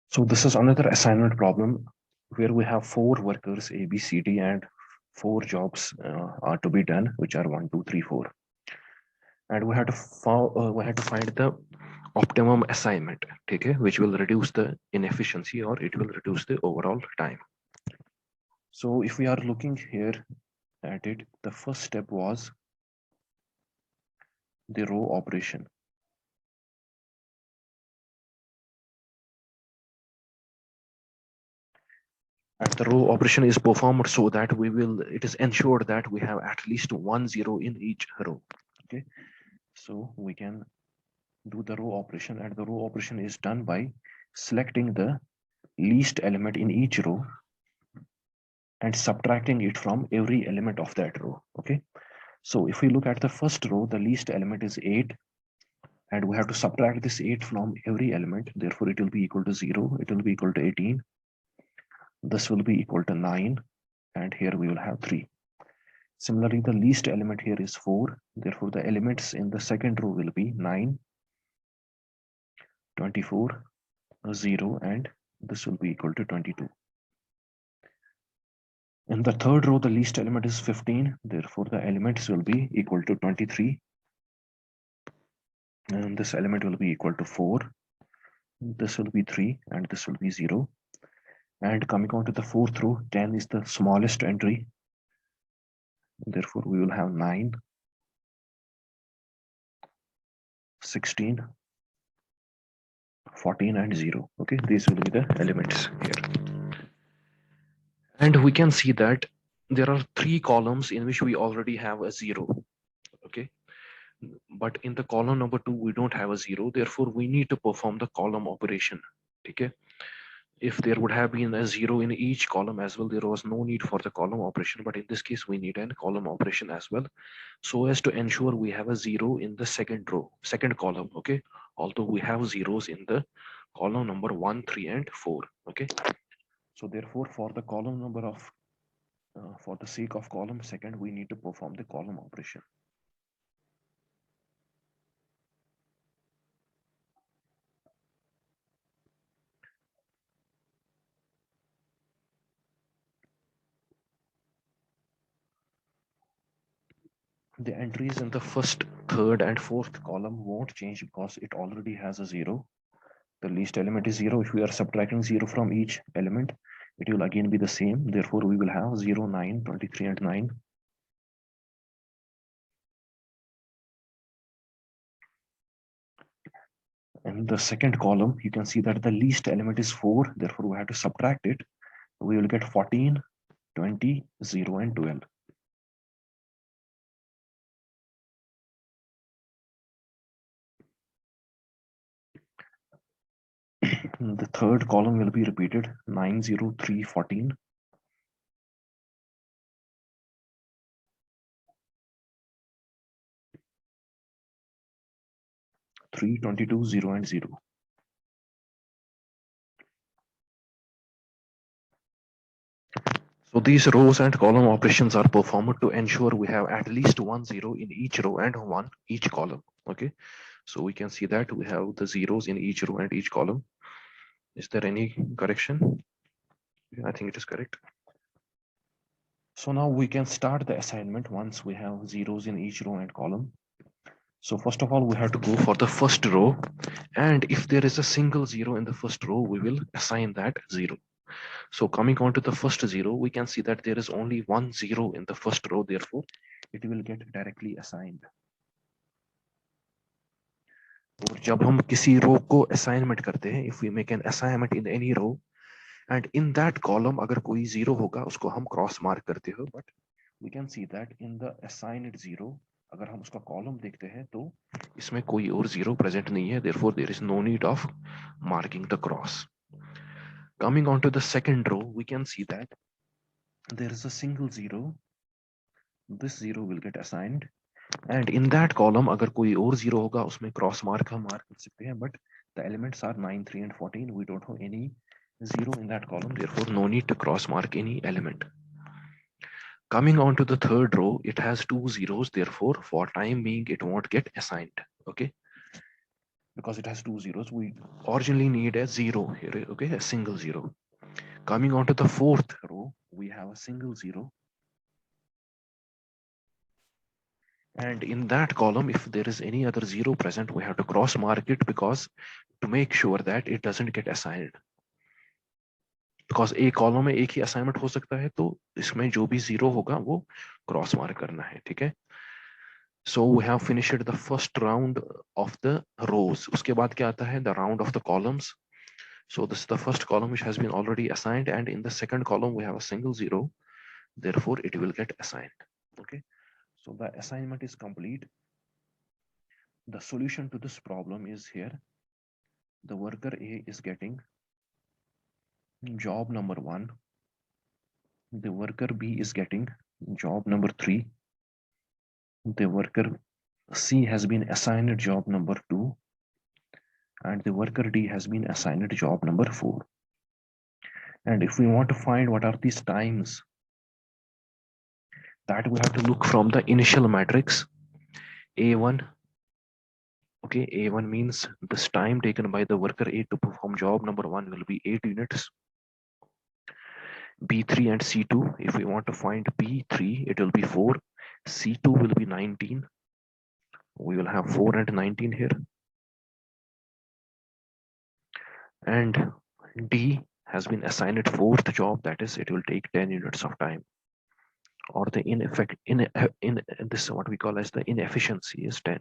So this is another assignment problem where we have four workers A, B, C, D, and four jobs are to be done, which are 1, 2, 3, 4, and we had to find the optimum assignment, okay, which will reduce the inefficiency or it will reduce the overall time. So if we are looking here at it, the first step was the row operation. And the row operation is performed so that it is ensured that we have at least 1 0 in each row. Okay, so we can do the row operation, and the row operation is done by selecting the least element in each row and subtracting it from every element of that row. Okay, so if we look at the first row, the least element is 8, and we have to subtract this 8 from every element. Therefore, it will be equal to 0, it will be equal to 18, this will be equal to 9, and here we will have 3. Similarly, the least element here is 4. Therefore, the elements in the second row will be 9, 24, 0, and this will be equal to 22. In the third row, the least element is 15. Therefore, the elements will be equal to 23. And this element will be equal to 4. This will be 3, and this will be 0. And coming on to the fourth row, 10 is the smallest entry. Therefore, we will have 9, 16, 14, and 0. Okay, these will be the elements here. And we can see that there are 3 columns in which we already have a 0. Okay, but in the column number 2 we don't have a 0. Therefore, we need to perform the column operation. Okay, if there would have been a 0 in each column as well, there was no need for the column operation, but in this case we need a column operation as well, so as to ensure we have a 0 in the second column. Okay, although we have zeros in the column number 1, 3, and 4. Okay, so therefore for the column number of for the sake of column second, we need to perform the column operation. The entries in the first, third, and fourth column won't change because it already has a 0. The least element is 0. If we are subtracting 0 from each element, it will again be the same. Therefore, we will have 0, 9, 23, and 9. In the second column, you can see that the least element is 4. Therefore, we have to subtract it. We will get 14, 20, 0, and 12. The third column will be repeated, 9, 0, 3, 14. 3, 22, 0, and 0. So these rows and column operations are performed to ensure we have at least 1 0 in each row and 1 each column. Okay, so we can see that we have the zeros in each row and each column. Is there any correction? I think it is correct. So now we can start the assignment once we have zeros in each row and column. So first of all, we have to go for the first row, and if there is a single 0 in the first row, we will assign that 0. So coming on to the first 0, we can see that there is only 1 0 in the first row, therefore it will get directly assigned. और जब हम किसी रो को assignment करते हैं, if we make an assignment in any row and in that column अगर कोई 0 होगा, उसको हम cross mark करते हो, but we can see that in the assigned 0, अगर हम उसका column देखते हैं तो इसमें कोई और 0 present नहीं है, therefore there is no need of marking the cross. Coming on to the second row, we can see that there is a single 0. This 0 will get assigned, and in that column अगर कोई और 0 होगा, उसमें cross mark हम mark कर सकते हैं, but the elements are 9, 3, and 14. We don't have any 0 in that column, therefore no need to cross mark any element. Coming on to the third row, it has 2 zeros, therefore for time being it won't get assigned. Okay, because it has two zeros. We originally need a zero here, okay, a single zero. Coming on to the fourth row, we have a single zero. And in that column, if there is any other zero present, we have to cross mark it, because to make sure that it doesn't get assigned. Because एक column में एक ही assignment हो सकता है, तो इसमें जो भी जीरो होगा वो क्रॉस मार्क करना है, ठीक है. So we have finished the first round of the rows. उसके बाद क्या आता है, the round of the columns. So this is the first column which has been already assigned, and in the second column we have a single zero, therefore it will get assigned. Okay, so the assignment is complete. The solution to this problem is here. The worker A is getting job number 1. The worker B is getting job number 3. The worker C has been assigned job number 2, and the worker D has been assigned job number 4. And if we want to find what are these times, that we have to look from the initial matrix A1. Okay, A1 means this time taken by the worker A to perform job number 1 will be 8 units. B3 and C2, if we want to find B3, it will be 4. C2 will be 19. We will have 4 and 19 here. And D has been assigned a fourth job, that is, it will take 10 units of time. Or the this what we call as the inefficiency is 10.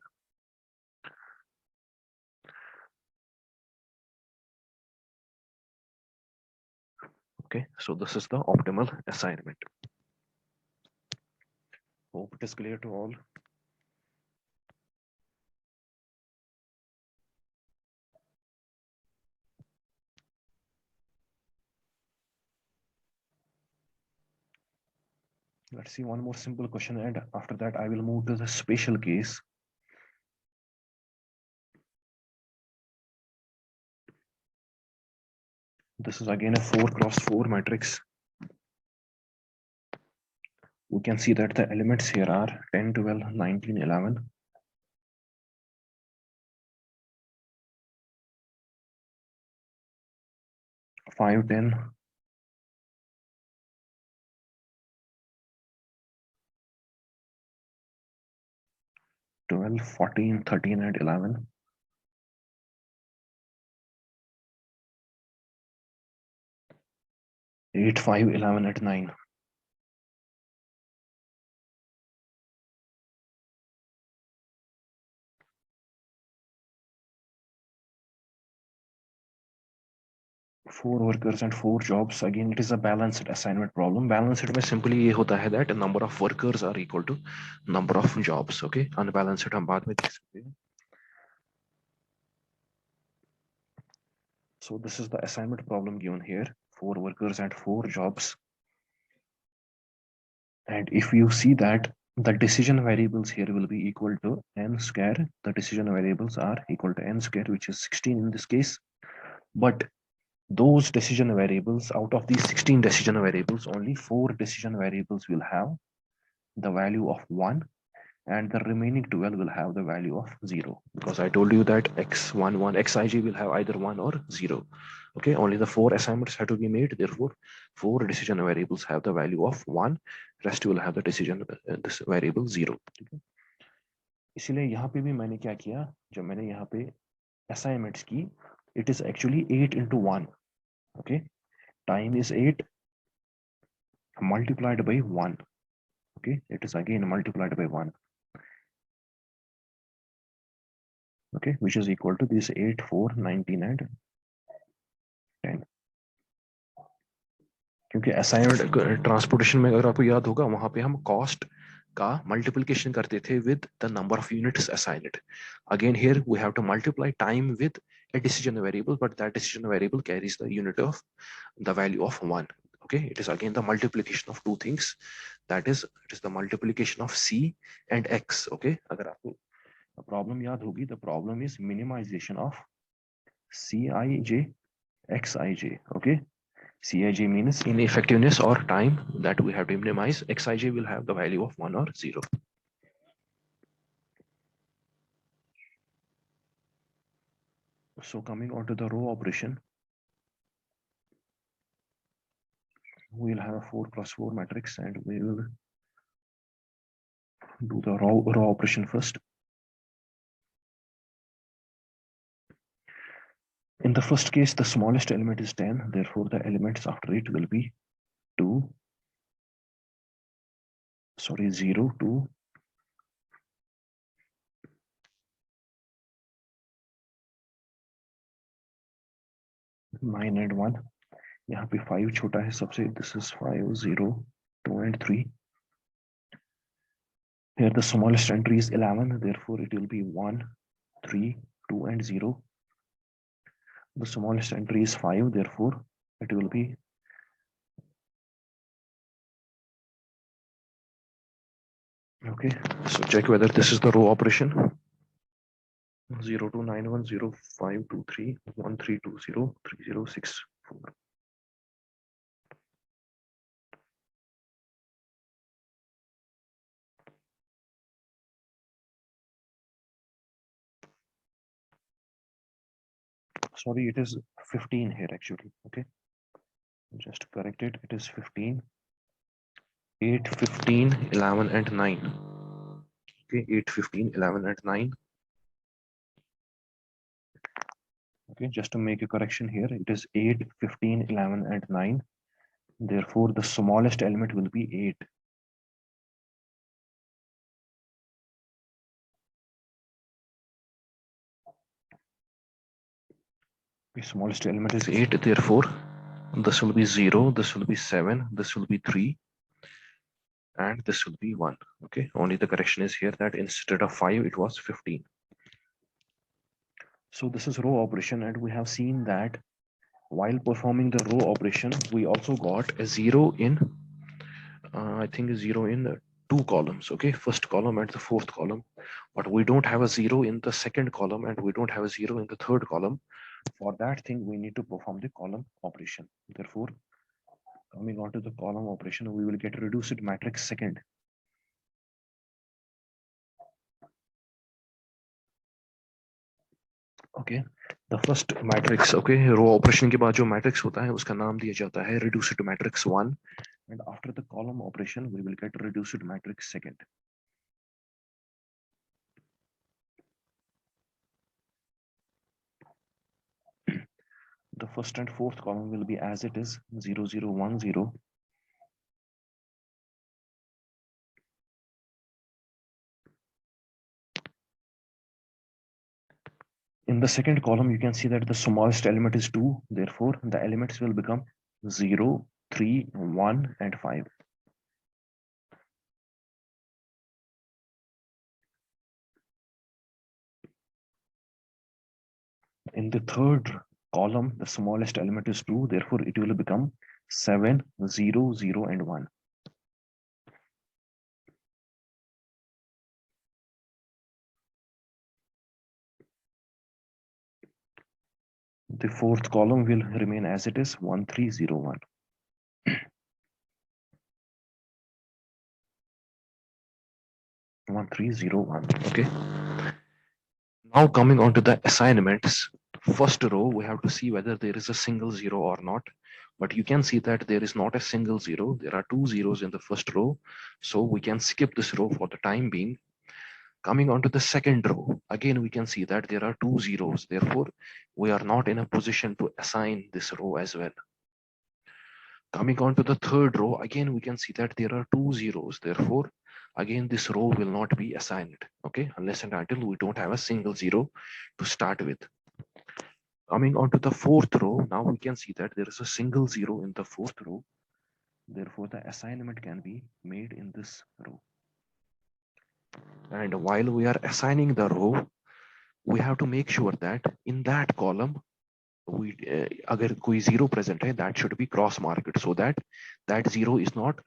Okay, so this is the optimal assignment. Hope it is clear to all. Let's see one more simple question, and after that I will move to the special case. This is again a 4x4 matrix. We can see that the elements here are 10, 12, 19, 11. 5, 10. 12, 14, 13, and 11. 8, 5, 11, and 9. Four workers and 4 jobs. Again, it is a balanced assignment problem. Balanced में simply ये होता है that number of workers are equal to number of jobs. Okay, unbalanced हम बाद में देख सकते हैं. So this is the assignment problem given here. 4 workers and 4 jobs. And if you see that the decision variables here will be equal to n square, the decision variables are equal to n square, which is 16 in this case. But those decision variables, out of these 16 decision variables, only 4 decision variables will have the value of 1, and the remaining 12 will have the value of 0, because I told you that x11 xij will have either 1 or 0. Okay, only the 4 assignments have to be made, therefore 4 decision variables have the value of 1, rest will have the decision this variable 0. इसलिए यहाँ पे भी मैंने क्या किया, जब मैंने यहाँ पे assignments की, it is actually 8 into 1. Okay, time is 8 multiplied by 1. Okay, it is again multiplied by 1. Okay, which is equal to this 8, 4, 19 and 10. क्योंकि असाइनमेंट ट्रांसपोर्टेशन में अगर आपको याद होगा, वहां पे हम कॉस्ट का मल्टीप्लिकेशन करते थे with the number of units assigned. Again here we have to multiply time with a decision variable, but that decision variable carries the unit of the value of 1. Okay, it is again the multiplication of two things, that is, it is the multiplication of c and x. Okay, अगर आपको problem याद होगी, the problem is minimization of cij xij. Okay, Cij means ineffectiveness or time that we have to minimize. Xij will have the value of 1 or 0. So coming on to the row operation, we'll have a 4x4 matrix and we will do the row operation first. In the first case, the smallest element is 10, therefore the elements after it will be 0, 2, 9 and 1. यहाँ पे 5 छोटा है सबसे, this is 5, 0, 2 and 3. Here the smallest entry is 11, therefore it will be 1, 3, 2 and 0. The smallest entry is 5, therefore it will be okay. So check whether this is the row operation. 0291052313203064. Sorry, it is 15 here actually. Okay, just correct it. It is 15. 8, 15, 11 and 9. Okay, 8, 15, 11 and 9. Okay, just to make a correction here, it is 8, 15, 11 and 9. Therefore, the smallest element will be 8. The smallest element is 8, therefore this will be 0, this will be 7, this will be 3, and this will be 1. Okay, only the correction is here that instead of 5 it was 15. So this is row operation, and we have seen that while performing the row operation we also got a 0 in I think 0 in 2 columns. Okay, first column and the fourth column, but we don't have a 0 in the second column and we don't have a 0 in the third column. For that thing we need to perform the column operation. Therefore, coming on to the column operation, we will get a reduced matrix second. Okay, the first matrix, okay, row operation के बाद जो matrix होता है उसका नाम दिया जाता है reduced matrix 1, and after the column operation we will get reduced matrix second. The first and fourth column will be as it is 0, 0, 1, 0. In the second column, you can see that the smallest element is 2. Therefore, the elements will become 0, 3, 1, and 5. In the third column, the smallest element is 2. Therefore, it will become 7, 0, 0, and 1. The fourth column will remain as it is 1, 3, 0, 1. Okay. Now coming on to the assignments, first row, we have to see whether there is a single 0 or not. But you can see that there is not a single 0. There are 2 zeros in the first row. So we can skip this row for the time being. Coming on to the second row, again, we can see that there are 2 zeros. Therefore, we are not in a position to assign this row as well. Coming on to the third row, again, we can see that there are 2 zeros. Therefore, again, this row will not be assigned, okay, unless and until we don't have a single 0 to start with. Coming on to the fourth row, now we can see that there is a single 0 in the fourth row. Therefore, the assignment can be made in this row. And while we are assigning the row, we have to make sure that in that column, we agar koi 0 present hai, that should be cross marked so that that 0 is not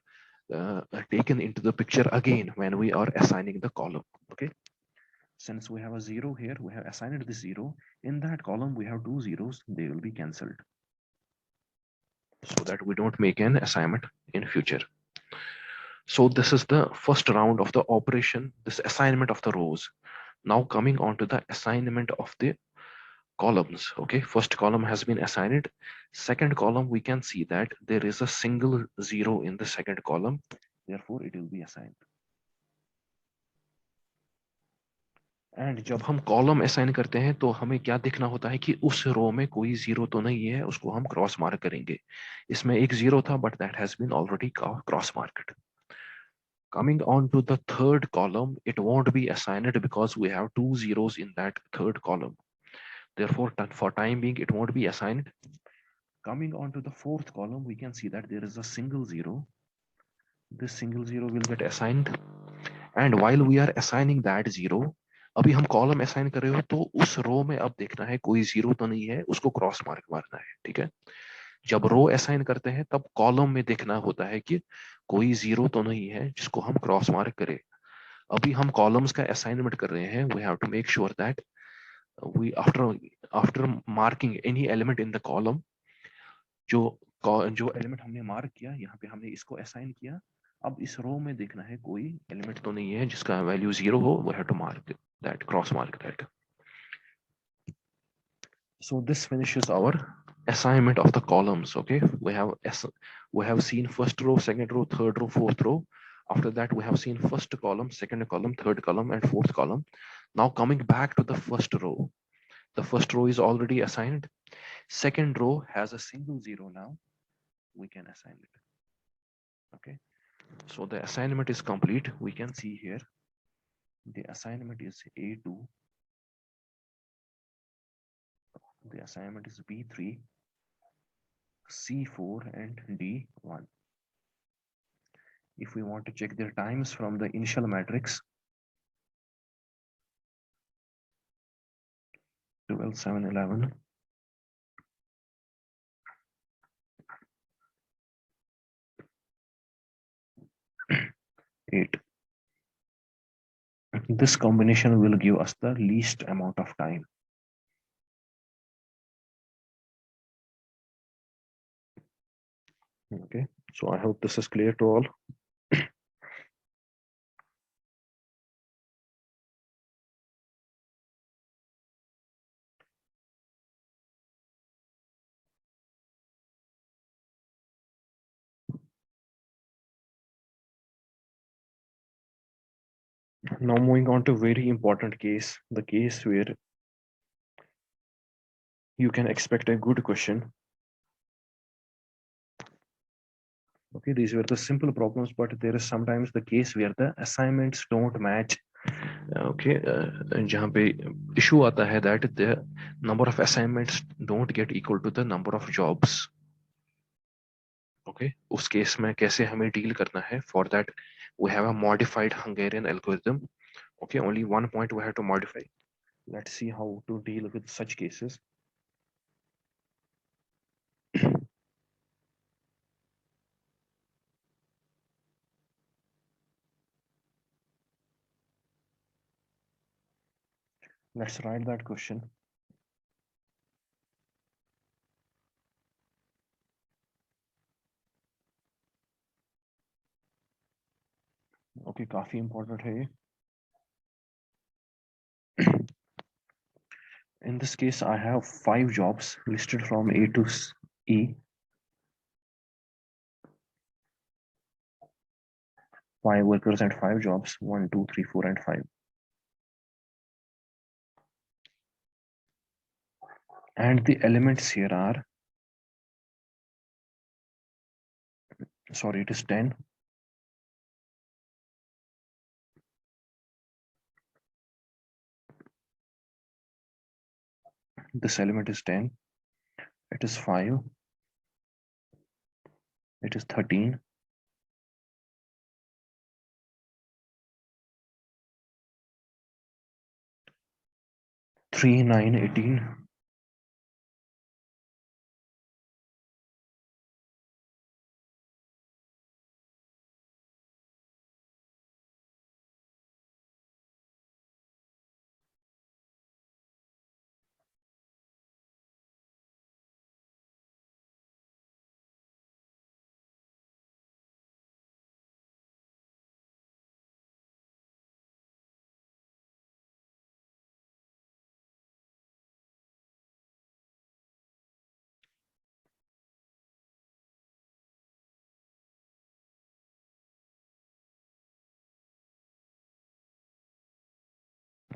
taken into the picture again when we are assigning the column. Okay, since we have a 0 here, we have assigned this 0 in that column. We have 2 zeros, they will be cancelled so that we don't make an assignment in future. So this is the first round of the operation, this assignment of the rows. Now coming on to the assignment of the columns. Okay, first column has been assigned. Second column, we can see that there is a single zero in the second column, therefore it will be assigned. And जब हम column assign करते हैं तो हमें क्या देखना होता है कि उस रो में कोई जीरो तो नहीं है, उसको हम क्रॉस मार्क करेंगे. इसमें एक जीरो था but that has been already cross marked. Coming on to the third column, it won't be assigned because we have two zeros in that third column. Therefore, for time being, it won't be assigned. Coming on to the fourth column, we can see that there is a single zero. This single zero will get assigned. And while we are assigning that zero, अभी हम column assign कर रहे हो तो उस रो में अब देखना है कोई जीरो तो नहीं है, उसको क्रॉस मार्क मारना है. ठीक है. जब रो असाइन करते हैं तब कॉलम में देखना होता है कि कोई जीरो तो नहीं है जिसको हम क्रॉस मार्क करें. अभी हम कॉलम्स का असाइनमेंट कर रहे हैं. We have to make sure that we after marking any element in the column, जो जो एलिमेंट हमने मार्क किया, यहाँ पे हमने इसको असाइन किया. अब इस रो में देखना है कोई एलिमेंट तो नहीं है जिसका वैल्यू जीरो हो. We have to mark that, cross mark that. So this finishes our assignment of the columns. Okay, we have seen first row, second row, third row, fourth row. After that, we have seen first column, second column, third column, and fourth column. Now coming back to the first row. The first row is already assigned. Second row has a single zero now. We can assign it. Okay, so the assignment is complete. We can see here the assignment is A2. The assignment is B3, C4, and D1. If we want to check their times from the initial matrix, 12, 7, 11, 8. This combination will give us the least amount of time. Okay, so I hope this is clear to all. Now moving on to very important case, the case where you can expect a good question. Okay, these were the simple problems, but there is sometimes the case where the assignments don't match. Okay, जहाँ पे issue आता है that the number of assignments don't get equal to the number of jobs. Okay, उस case में कैसे हमें deal करना है? For that, we have a modified Hungarian algorithm. Okay, only one point we have to modify. Let's see how to deal with such cases. Let's write that question. Okay, काफी important है ये. In this case, I have 5 jobs listed from A to E. 5 workers and 5 jobs. 1, 2, 3, 4, and 5. And the elements here are, sorry, it is 10. This element is 10. It is 5. It is 13. 3, 9, 18.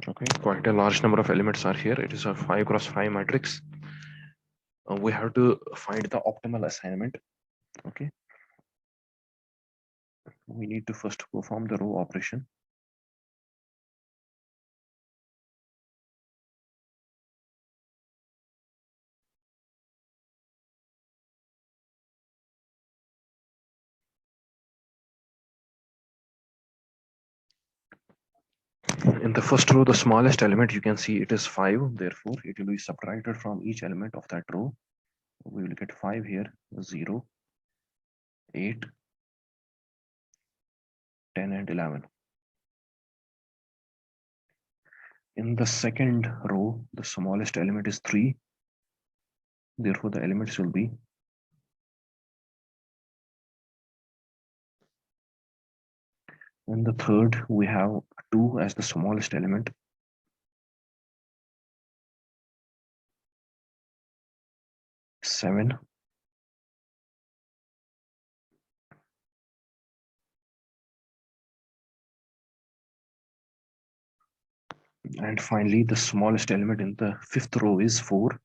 Okay, quite a large number of elements are here. It is a 5 cross 5 matrix. We have to find the optimal assignment. Okay, we need to first perform the row operation. In the first row, the smallest element you can see it is 5. Therefore, it will be subtracted from each element of that row. We will get 5 here, 0, 8, 10, and 11. In the second row, the smallest element is 3. Therefore, the elements will be in the third, we have 2 as the smallest element. 7, and finally the smallest element in the fifth row is 4.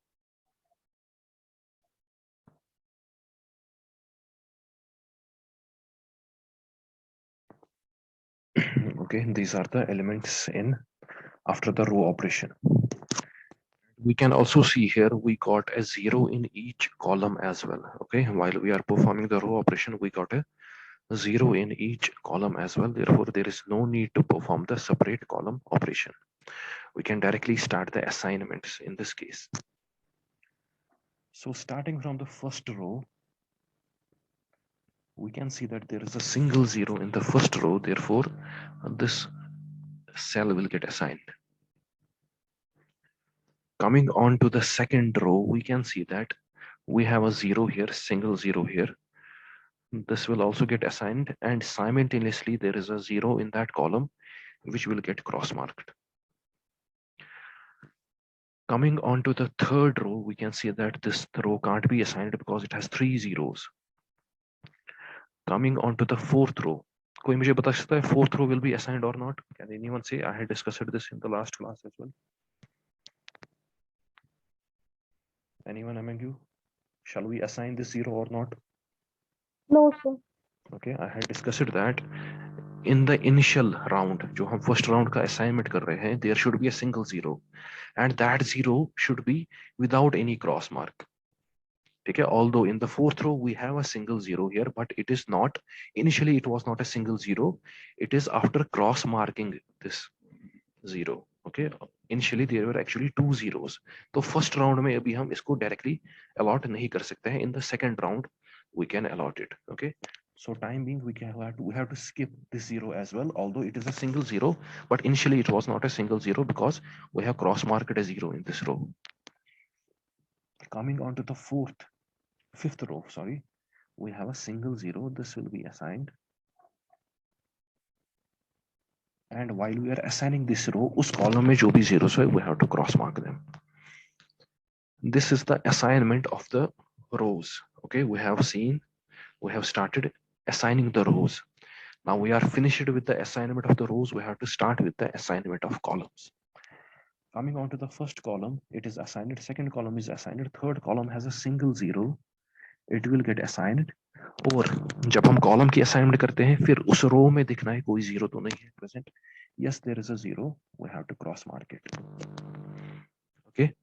Okay, these are the elements in after the row operation. We can also see here we got a 0 in each column as well. Okay, while we are performing the row operation, we got a 0 in each column as well. Therefore, there is no need to perform the separate column operation. We can directly start the assignments in this case. So starting from the first row, we can see that there is a single 0 in the first row. Therefore, this cell will get assigned. Coming on to the second row, we can see that we have a 0 here, single 0 here. This will also get assigned, and simultaneously there is a 0 in that column which will get cross marked. Coming on to the third row, we can see that this row can't be assigned because it has 3 zeros. Coming on to the fourth row, कोई मुझे बता सकता है fourth row will be assigned or not? Can anyone say? I had discussed this in the last class as well. Anyone among you? Shall we assign this 0 or not? No, sir. Okay, I had discussed that in the initial round, जो हम first round का assignment कर रहे हैं, there should be a single 0, and that 0 should be without any cross mark. Okay, although in the fourth row we have a single 0 here, but it is not, initially it was not a single 0, it is after cross marking this 0. Okay, initially there were actually 2 zeros. तो first round में अभी हम इसको directly allot नहीं कर सकते हैं. In the second round we can allot it. Okay, so time being we have to skip this 0 as well, although it is a single 0, but initially it was not a single 0 because we have cross marked a 0 in this row. Coming on to the fifth row, sorry, we have a single 0. This will be assigned, and while we are assigning this row, उस column में जो भी zeros है, we have to cross mark them. This is the assignment of the rows. Okay, we have started assigning the rows. Now we are finished with the assignment of the rows. We have to start with the assignment of columns. Coming on to the first column, it is assigned. Second column is assigned. Third column has a single 0. It will get assigned. और जब हम column की assignment करते हैं, फिर उस रो में दिखना है कोई 0 तो नहीं है present. Yes, there is a 0. We have to cross mark it. Okay.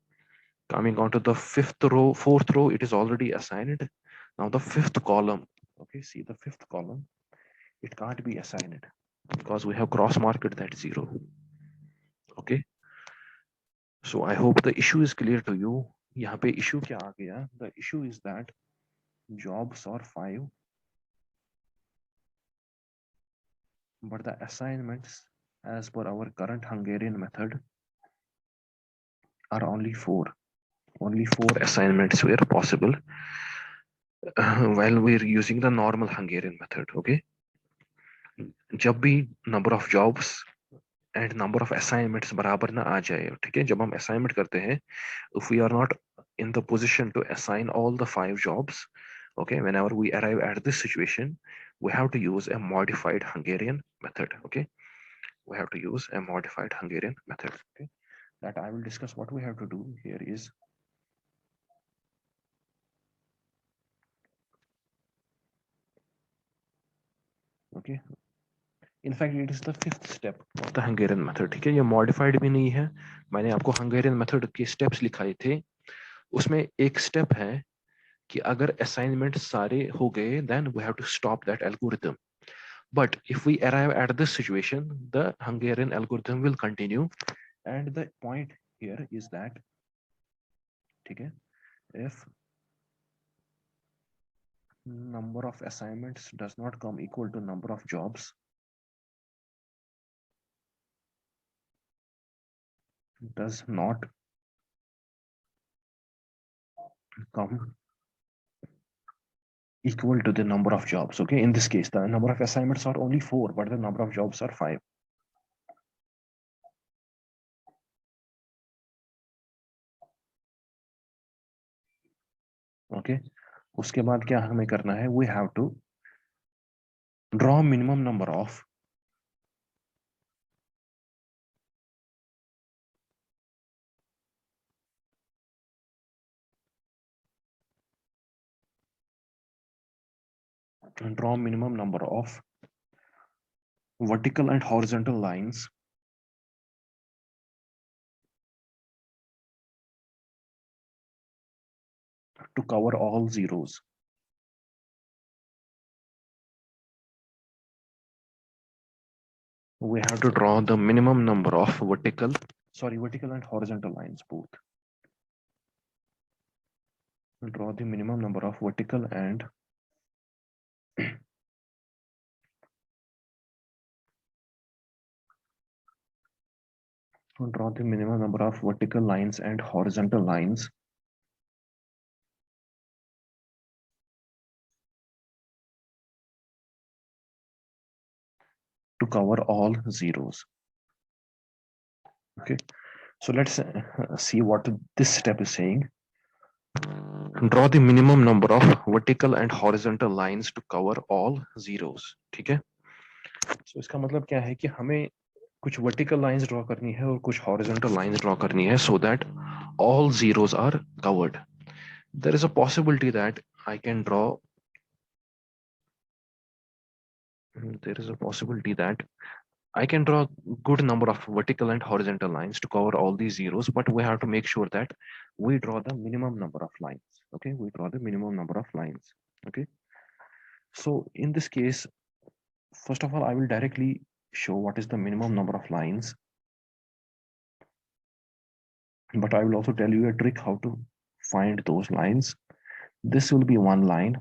Coming on to the fourth row, it is already assigned. Now the fifth column. Okay, see the fifth column. It can't be assigned because we have cross marked that 0. Okay. So I hope the issue is clear to you. यहाँ पे issue क्या आ गया? The issue is that jobs are 5, but the assignments as per our current Hungarian method are only 4. Only 4 assignments were possible while we're using the normal Hungarian method. Okay. जब भी number of jobs and number of assignments बराबर ना आ जाए, ठीक है, जब हम assignment करते हैं, if we are not in the position to assign all the 5 jobs, okay, whenever we arrive at this situation, we have to use a modified Hungarian method. Okay, we have to use a modified Hungarian method. Okay, that I will discuss. What we have to do here is, okay, in fact it is the fifth step of the Hungarian method. ठीक है, ये modified भी नहीं है, मैंने आपको Hungarian method के steps लिखाए थे, उसमें एक step है कि अगर assignment सारे हो गए, then we have to stop that algorithm. But if we arrive at this situation, the Hungarian algorithm will continue. And the point here is that, okay, if number of assignments does not come equal to number of jobs, does not come equal to the number of jobs. Okay, in this case, the number of assignments are only 4, but the number of jobs are 5. Okay, उसके बाद क्या हमें करना है? We have to draw minimum number of vertical and horizontal lines to cover all zeros. We have to draw the minimum number of vertical and horizontal lines both. We'll draw the minimum number of vertical and draw the minimum number of vertical lines and horizontal lines to cover all zeros. Okay, so let's see what this step is saying. Draw the minimum number of vertical and horizontal lines to cover all zeros. ठीक है, so इसका मतलब क्या है कि हमें कुछ vertical lines draw करनी है और कुछ horizontal lines draw करनी है, so that all zeros are covered. There is a possibility that I can draw I can draw good number of vertical and horizontal lines to cover all these zeros, but we have to make sure that we draw the minimum number of lines. Okay, we draw the minimum number of lines. Okay, so in this case, first of all, I will directly show what is the minimum number of lines, but I will also tell you a trick how to find those lines. This will be one line,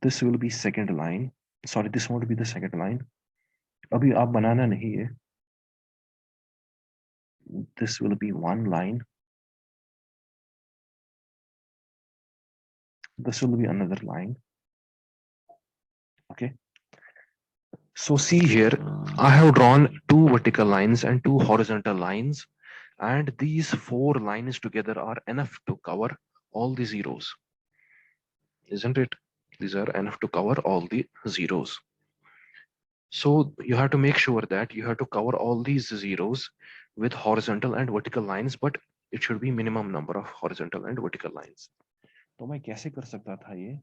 this will be second line, sorry, this won't be the second line. अभी आप बनाना नहीं है. This will be one line, this will be another line. Okay, so see here, I have drawn two vertical lines and two horizontal lines, and these four lines together are enough to cover all the zeros, isn't it? These are enough to cover all the zeros. So you have to make sure that you have to cover all these zeros with horizontal and vertical lines, but it should be minimum number of horizontal and vertical lines. तो मैं कैसे कर सकता था ये?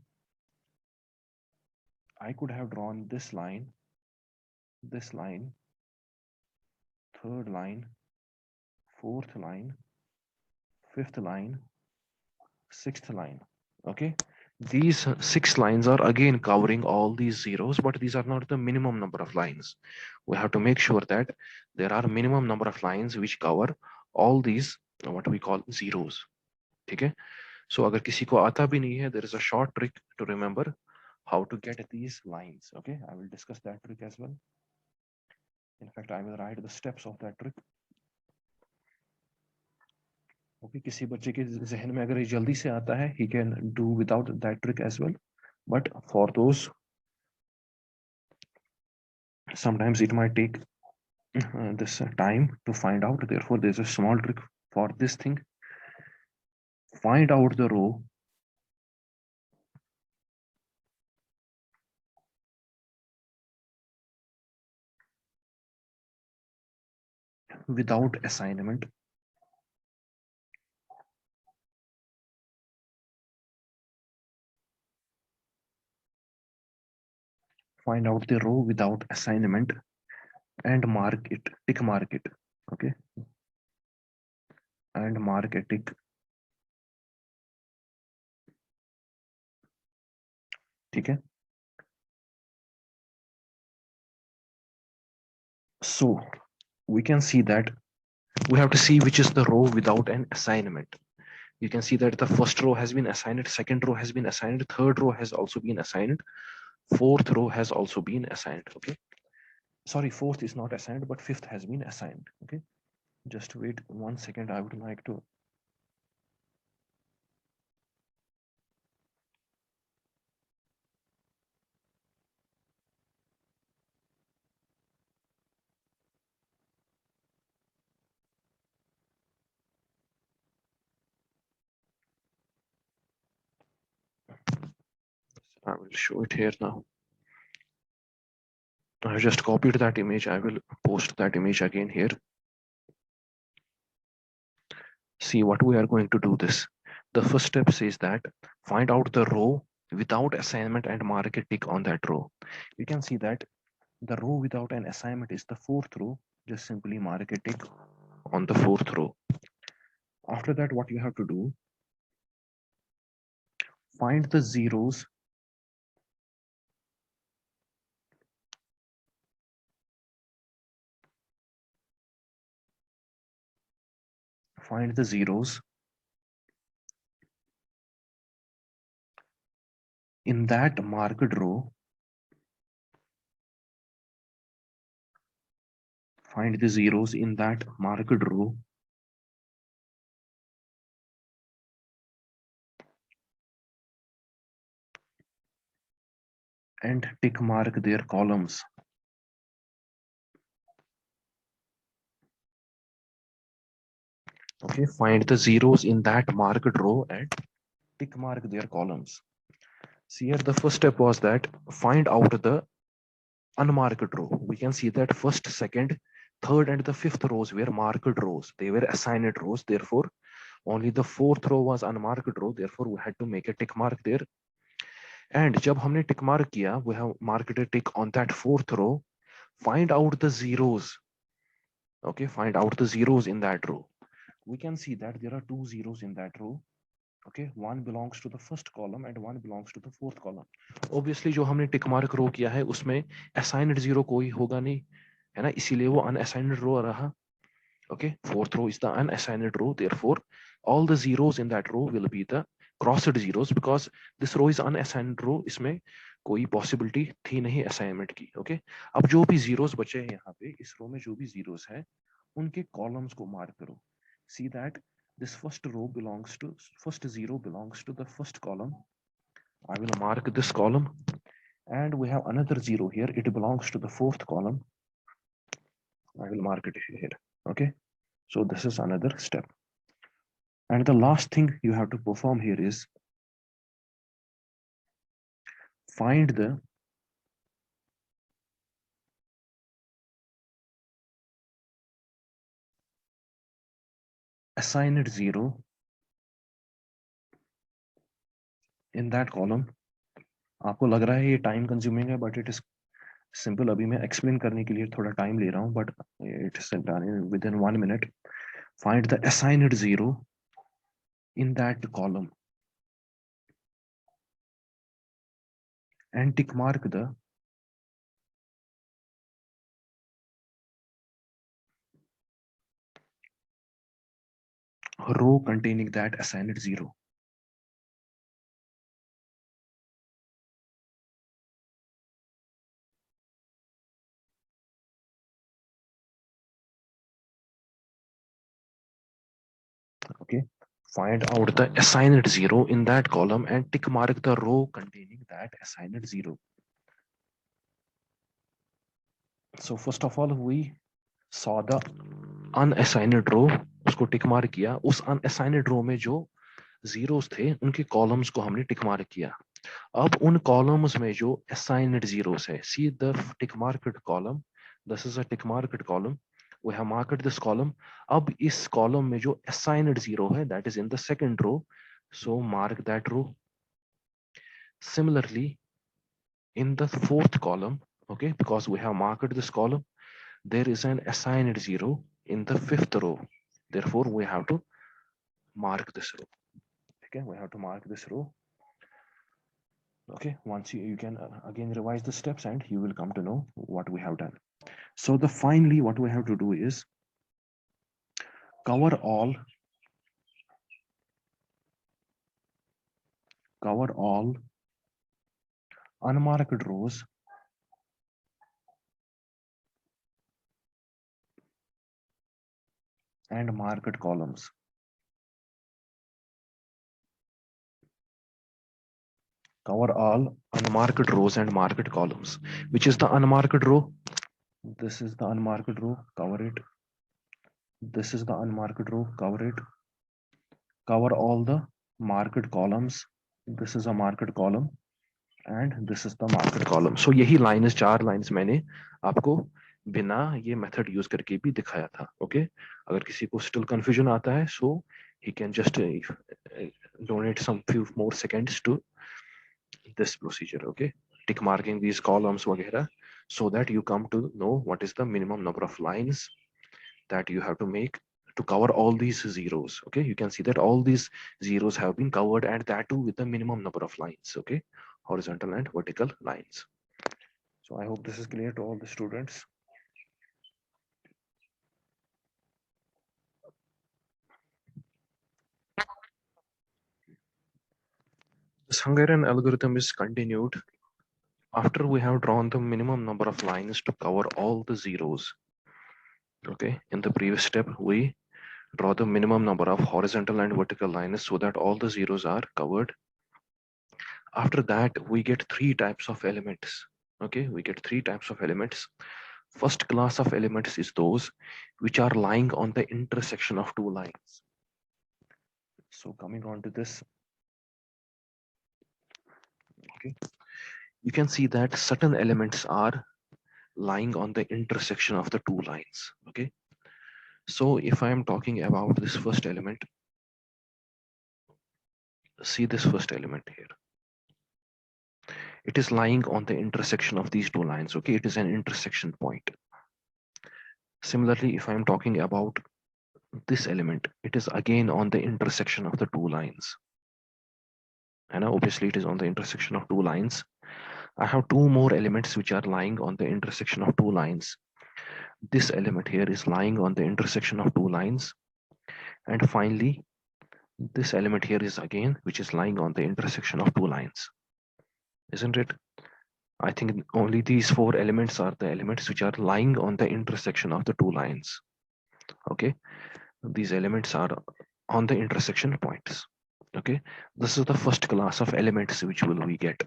I could have drawn this line, third line, fourth line, fifth line, sixth line. Okay, these 6 lines are again covering all these zeros, but these are not the minimum number of lines. We have to make sure that there are minimum number of lines which cover all these what we call zeros. Okay, so अगर किसी को आता भी नहीं है, there is a short trick to remember how to get these lines. Okay, I will discuss that trick as well. In fact, I will write the steps of that trick. Okay, किसी बच्चे के जहन में अगर ये जल्दी से आता है, he can do without that trick as well. But for those, sometimes it might take this time to find out. Therefore, there's a small trick for this thing. Find out the row without assignment find out the row without assignment and mark it, tick mark it. Okay, and mark a tick. ठीक है. So we can see that we have to see which is the row without an assignment. You can see that the first row has been assigned, second row has been assigned, third row has also been assigned, fourth row has also been assigned. Okay, sorry, fourth is not assigned, but fifth has been assigned. Okay, just wait 1 second. I would like to I will show it here now. I just copied that image. I will post that image again here. See what we are going to do this. The first step says that find out the row without assignment and mark a tick on that row. You can see that the row without an assignment is the fourth row. Just simply mark a tick on the fourth row. After that, what you have to do, find the zeros find the zeros in that marked row. Find the zeros in that marked row and tick mark their columns. Okay, find the zeros in that marked row and tick mark their columns. See here, the first step was that find out the unmarked row. We can see that first, second, third, and the fifth rows were marked rows. They were assigned rows. Therefore, only the fourth row was unmarked row. Therefore, we had to make a tick mark there. And जब हमने tick mark किया, we have marked a tick on that fourth row. Find out the zeros. Okay, find out the zeros in that row. We can see that there are two zeros in that row. Okay, one belongs to the first column and one belongs to the fourth column. Obviously जो हमने tick mark row किया है उसमें assigned zero कोई होगा नहीं है ना, इसीलिए वो unassigned row रहा. Okay, fourth row is the unassigned row. Therefore, all the zeros in that row will be the crossed zeros because this row is unassigned row. इसमें कोई possibility थी नहीं assignment की. Okay, अब जो भी zeros बचे हैं यहाँ पे इस row में जो भी zeros है उनके columns को mark करो. See that this first row belongs to first zero belongs to the first column. I will mark this column, and we have another zero here. It belongs to the fourth column. I will mark it here. Okay, so this is another step. And the last thing you have to perform here is find the assigned zero in that column. आपको लग रहा है ये time consuming है, but it is simple. अभी मैं explain करने के लिए थोड़ा टाइम ले रहा हूँ, but it is done with in 1 minute. Find the assigned zero in that column and tick mark the row containing that assigned zero. Okay, find out the assigned zero in that column and tick mark the row containing that assigned zero. So first of all, we saw the unassigned row, उसको tick mark किया. उस unassigned row में जो zeros थे उनके columns को हमने tick mark किया. अब उन columns में जो assigned zeros है, see the tick marked column, this is a tick marked column. we have marked this column. अब इस column में जो assigned zero है, that is in the second row, so mark that row. Similarly, in the fourth column, okay, because we have marked this column, there is an assigned zero in the fifth row. Therefore, we have to mark this row. Okay, we have to mark this row. Okay, once you can again revise the steps and you will come to know what we have done. So the finally what we have to do is cover all unmarked rows and marked columns. Cover all unmarked rows and marked columns. Which is the unmarked row? This is the unmarked row, cover it. This is the unmarked row, cover it. Cover all the marked columns. This is a marked column and this is the marked column. So यही lines, 4 lines मैंने आपको बिना ये method use करके भी दिखाया था. Okay, अगर किसी को still confusion आता है, so he can just donate some few more seconds to this procedure. Okay, tick marking these columns वगैरह, so that you come to know what is the minimum number of lines that you have to make to cover all these zeros. Okay, you can see that all these zeros have been covered, and that too with the minimum number of lines. Okay, horizontal and vertical lines. So I hope this is clear to all the students. This Hungarian algorithm is continued after we have drawn the minimum number of lines to cover all the zeros. Okay, in the previous step, we draw the minimum number of horizontal and vertical lines so that all the zeros are covered. After that, we get 3 types of elements. Okay, we get 3 types of elements. First class of elements is those which are lying on the intersection of 2 lines. So coming on to this, okay, you can see that certain elements are lying on the intersection of the 2 lines. Okay, so if I am talking about this first element, see this first element here. It is lying on the intersection of these 2 lines. Okay, it is an intersection point. Similarly, if I am talking about this element, it is again on the intersection of the 2 lines. And obviously it is on the intersection of 2 lines. I have 2 more elements which are lying on the intersection of 2 lines. This element here is lying on the intersection of 2 lines. And finally, this element here is again, which is lying on the intersection of 2 lines. Isn't it? I think only these 4 elements are the elements which are lying on the intersection of the 2 lines. Okay, these elements are on the intersection points. Okay, this is the first class of elements which will we get.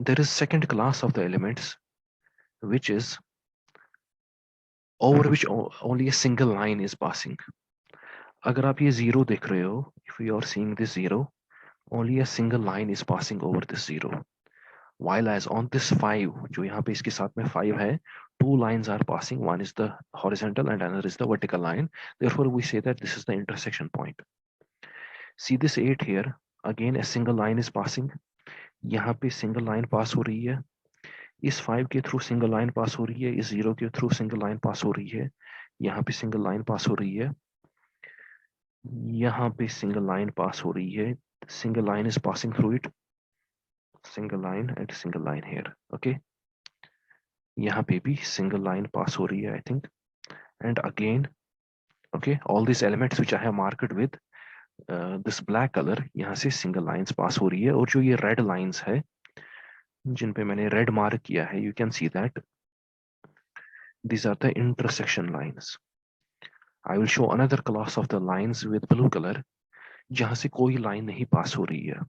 There is second class of the elements which is over which only a single line is passing. अगर आप ये zero देख रहे हो, if you are seeing this zero, only a single line is passing over this zero. While as on this 5, जो यहाँ पे इसके साथ में 5 है, 2 lines are passing. One is the horizontal and another is the vertical line. Therefore, we say that this is the intersection point. See this 8 here. Again, a single line is passing. यहाँ पे single line pass हो रही है. इस 5 के through single line पास हो रही है, इस 0 के थ्रू सिंगल लाइन पास हो रही है, यहाँ पे सिंगल लाइन पास हो रही है, यहाँ पे सिंगल लाइन पास हो रही है, single line is passing through it, single line and single line here. Okay, यहाँ पे भी सिंगल लाइन पास हो रही है I think. And again okay, all this elements which I have marked with this black colour, यहाँ से single lines pass हो रही है. और जो ये रेड लाइंस है जिन पे मैंने रेड मार्क किया है, you can see that these are the intersection lines. I will show another class of the lines with blue color जहां से कोई लाइन नहीं पास हो रही है.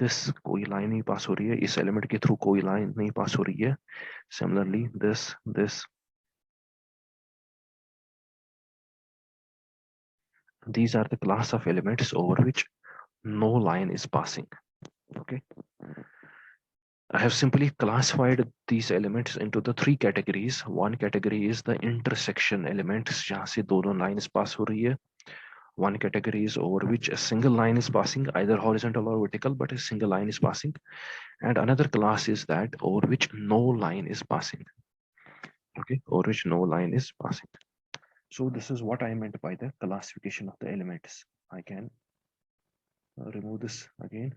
This कोई लाइन नहीं पास हो रही है, इस एलिमेंट के थ्रू कोई लाइन नहीं पास हो रही है. Similarly, this these are the class of elements over which no line is passing. Okay. I have simply classified these elements into the three categories. One category is the intersection elements, जहाँ से दोनों lines pass हो रही है. One category is over which a single line is passing, either horizontal or vertical, but a single line is passing. And another class is that over which no line is passing. Okay, over which no line is passing. So this is what I meant by the classification of the elements. I can remove this again.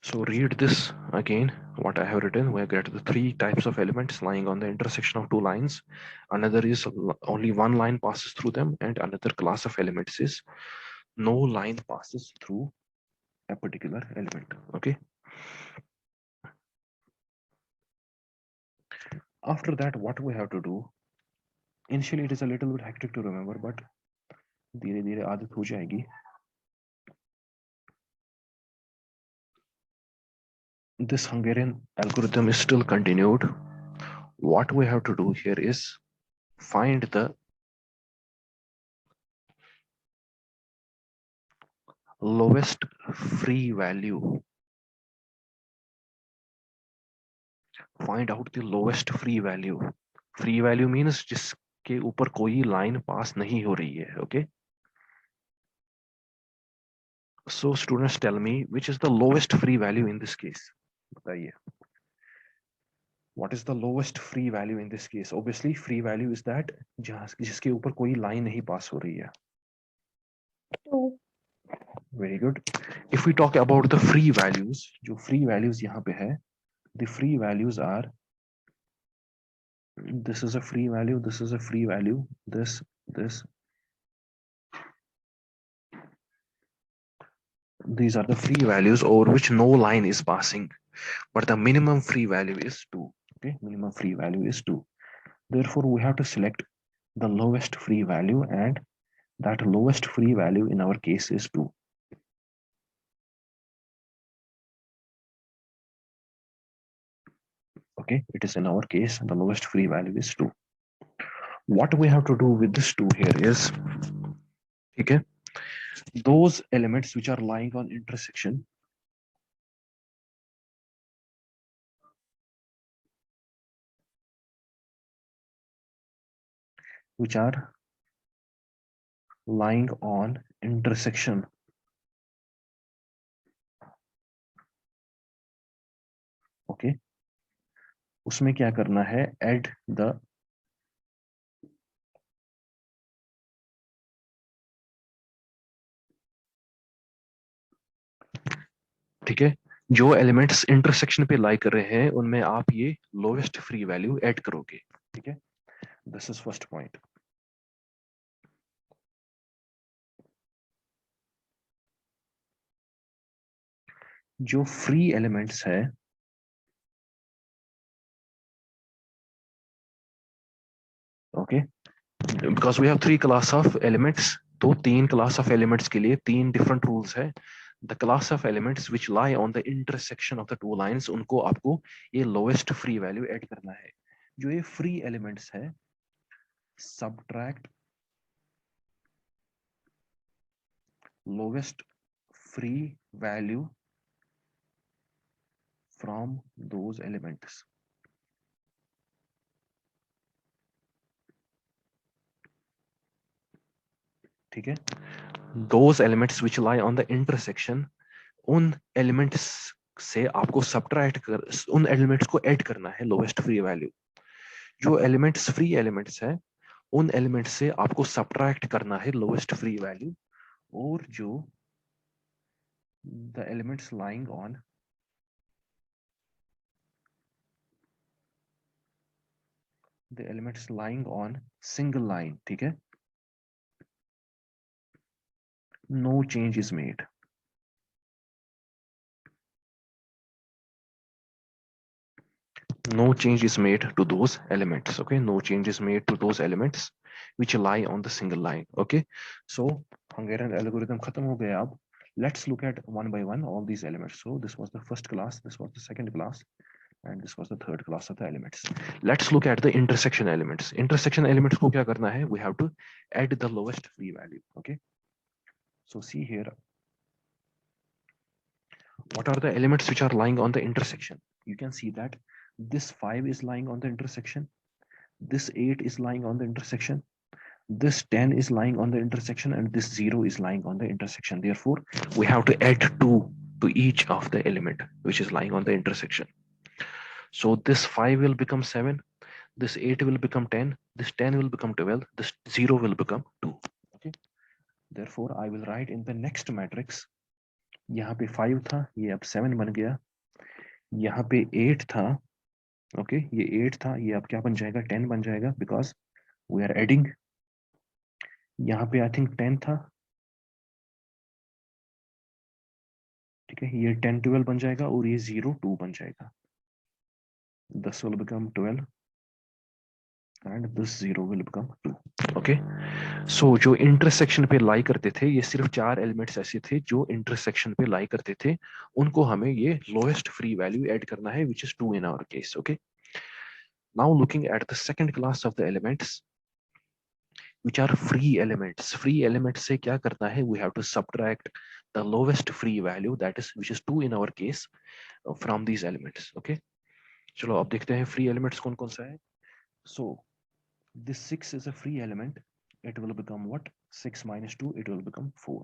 So read this again, what I have written. We get the three types of elements lying on the intersection of two lines. Another is only one line passes through them, and another class of elements is no line passes through a particular element. Okay. After that, what we have to do, initially it is a little bit hectic to remember, but धीरे धीरे आदत हो जाएगी. This Hungarian algorithm is still continued. What we have to do here is find the lowest free value. Find out the lowest free value. Free value means जिसके ऊपर कोई line pass नहीं हो रही है. Okay. So students, tell me which is the lowest free value in this case. बताइए. What is the lowest free value in this case? Obviously, free value is that जिसके ऊपर कोई line नहीं pass हो रही है. 2. Very good. If we talk about the free values, जो free values यहाँ पे है, the free values are, this is a free value, this is a free value, this. These are the free values over which no line is passing, but the minimum free value is 2. Okay, minimum free value is 2. Therefore, we have to select the lowest free value, and that lowest free value in our case is 2. Okay, it is in our case, the lowest free value is 2. What we have to do with this 2 here is, okay, those elements which are lying on intersection, which are lying on intersection, okay, उसमें क्या करना है, add the ठीक है, जो elements intersection पे लाई कर रहे हैं उनमें आप ये लोएस्ट फ्री वैल्यू ऐड करोगे. ठीक है, दिस इज फर्स्ट पॉइंट. जो फ्री एलिमेंट्स है, okay, because we have three class of elements, तो तीन क्लास ऑफ एलिमेंट्स के लिए तीन डिफरेंट रूल्स है. The class of elements which lie on the intersection of the two lines, उनको आपको ये लोएस्ट फ्री वैल्यू ऐड करना है. जो ये फ्री एलिमेंट्स है, subtract lowest free value from those elements. ठीक है, those elements which lie on the intersection, उन elements से आपको subtract कर, उन elements को add करना है lowest free value. जो elements free elements है, उन elements से आपको subtract करना है lowest free value, और जो the elements lying on single line, ठीक है, no change is made. No change is made to those elements. Okay, no change is made to those elements which lie on the single line. Okay, so Hungarian algorithm khatam ho gaya ab. Let's look at one by one all these elements. So this was the first class, this was the second class, and this was the third class of the elements. Let's look at the intersection elements. Intersection elements ko kya karna hai? We have to add the lowest free value. Okay, so see here, What are the elements which are lying on the intersection? You can see that this 5 is lying on the intersection, this 8 is lying on the intersection, this 10 is lying on the intersection, and this 0 is lying on the intersection. Therefore, we have to add 2 to each of the element which is lying on the intersection. So this 5 will become 7, this 8 will become 10, this 10 will become 12, this 0 will become 2. Okay. Therefore, I will write in the next matrix, यहाँ पे 5 था, ये अब 7 बन गया, यहाँ पे 8 था, ओके, ये 8 था, ये अब क्या बन जाएगा, 10 बन जाएगा, बिकॉज वी आर एडिंग. यहाँ पे आई थिंक 10 था, ठीक है, ये 10 12 बन जाएगा और ये 0 2 बन जाएगा. 10 will become 12 and this 0 will become 2. Okay. सो जो इंटरसेक्शन पे लाई करते थे, ये सिर्फ 4 एलिमेंट्स ऐसे थे जो इंटरसेक्शन पे लाई करते थे, उनको हमें ये लोएस्ट फ्री वैल्यू ऐड करना है, which is 2 in our case. Okay. Now looking at the second class of the elements which are free elements. Free elements से क्या करना है, we have to subtract the lowest free value, that is which is 2 in our case, from these elements. Okay. चलो अब देखते हैं free elements कौन कौन सा है. So this 6 is a free element. It will become what? 6 minus 2, it will become 4.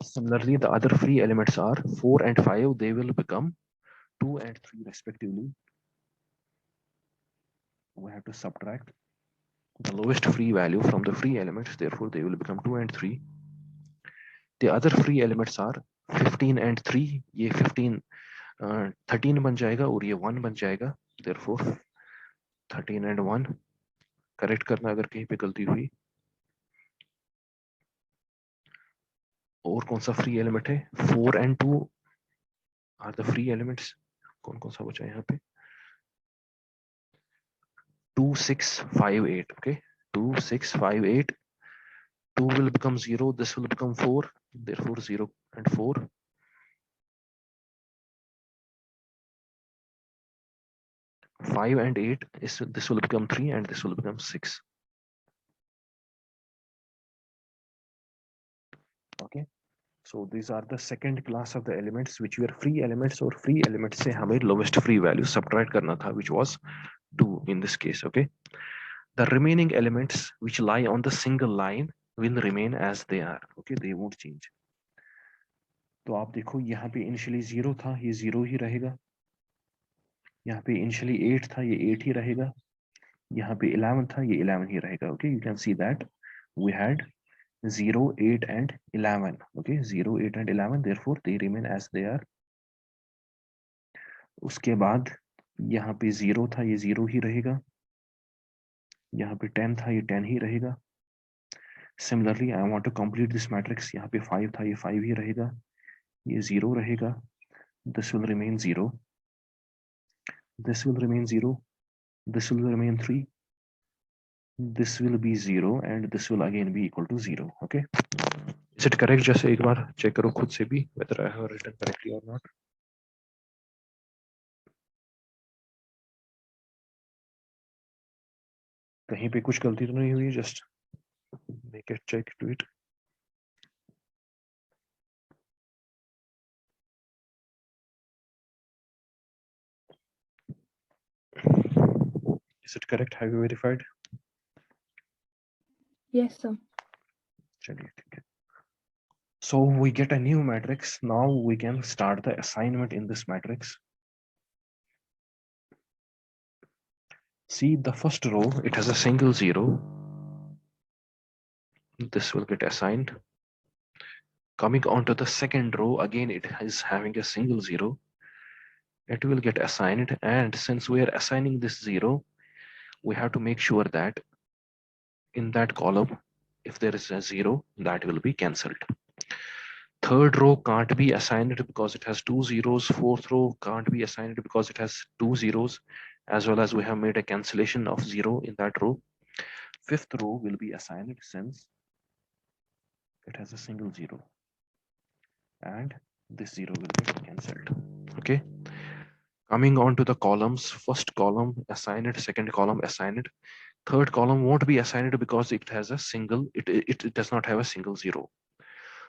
Similarly, the other free elements are 4 and 5. They will become 2 and 3 respectively. We have to subtract the lowest free value from the free elements. Therefore, they will become 2 and 3. The other free elements are 15 and 3. ये 15 13 बन जाएगा और ये 1 बन जाएगा. Therefore, 13 and 1. Correct करना अगर कहीं पे गलती हुई. और कौन सा फ्री एलिमेंट है? 4 and 2 are the free elements. कौन कौन सा बचा है यहाँ पे? 2 6 5 8. Okay, 2 6 5 8. 2 will become 0, this will become 4, therefore 0 and 4. 5 and 8 is, this will become 3 and this will become 6. Okay, so these are the second class of the elements which were free elements, or free elements से हमें lowest free value subtract करना था, which was 2 in this case. Okay, the remaining elements which lie on the single line will remain as they are. Okay, they won't change. तो आप देखो यहाँ पे initially 0 था, ये 0 ही रहेगा. यहाँ पे initially 8 था, ये 8 ही रहेगा. यहाँ पे 11 था, ये 11 ही रहेगा. Okay, you can see that we had 0 8 and 11. Okay, 0 8 and 11, therefore they remain as they are. उसके बाद यहाँ पे 0 था, ये 0 ही रहेगा. यहाँ पे 10 था, ये 10 ही रहेगा. Similarly, I want to complete this matrix. यहाँ पे 5 था, ये 5 ही रहेगा. ये 0 रहेगा. This will remain 0. This will remain 0. This will remain 3. This will be 0 and this will again be equal to 0. Okay. Is it correct? जैसे एक बार चेक करो खुद से भी whether I have written correctly or not. कहीं पे कुछ गलती तो नहीं हुई? Just make a check to it. Is it correct? Have you verified? Yes, sir. चलिए ठीक है. So we get a new matrix. Now we can start the assignment in this matrix. See the first row, it has a single 0. This will get assigned. Coming on to the second row, again it is having a single 0. It will get assigned, and since we are assigning this 0, we have to make sure that in that column, if there is a 0, that will be cancelled. Third row can't be assigned because it has 2 zeros. Fourth row can't be assigned because it has 2 zeros, as well as we have made a cancellation of 0 in that row. Fifth row will be assigned since it has a single 0, and this 0 will get cancelled. Okay. Coming on to the columns, first column assigned, second column assigned. Third column won't be assigned because it has a single, it does not have a single zero.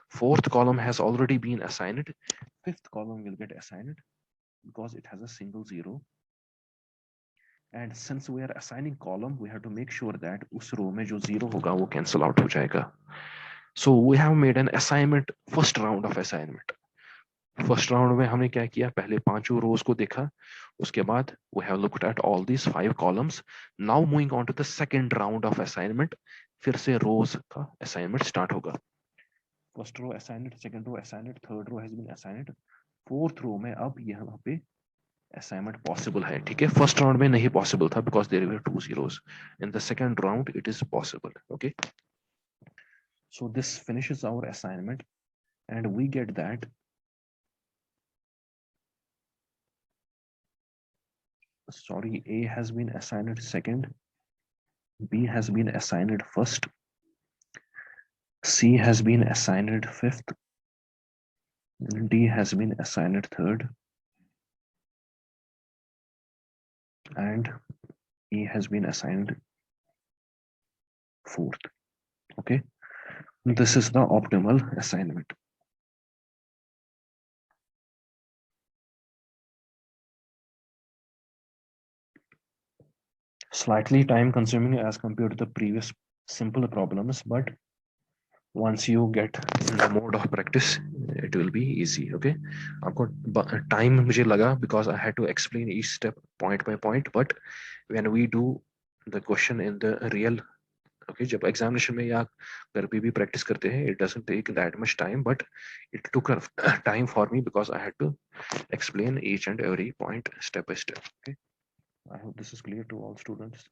Fourth column has already been assigned. Fifth column will get assigned because it has a single zero. And since we are assigning column, we have to make sure that उस row में जो zero होगा वो cancel out हो जाएगा. So we have made an assignment, first round of assignment. First round में हमने क्या किया, पहले पांचों rows को देखा, उसके बाद we have looked at all these 5 columns. Now moving on to the second round of assignment, फिर से rows का assignment start होगा. First row assigned, second row assigned, third row has been assigned. Fourth row में अब यहाँ पे assignment possible है, ठीक है. First round में नहीं possible था because there were 2 zeros. In the second round it is possible. Okay. So this finishes our assignment and we get that sorry, A has been assigned second, B has been assigned first, C has been assigned fifth, D has been assigned third, and E has been assigned fourth. Okay, this is the optimal assignment. Slightly time consuming as compared to the previous simple problems, but once you get in the mode of practice it will be easy. Okay, आपको time मुझे लगा because I had to explain each step point by point, but when we do the question in the real, okay, जब examination में या घर पे भी practice करते हैं, it doesn't take that much time, but it took a time for me because I had to explain each and every point step by step. Okay, I hope this is clear to all students.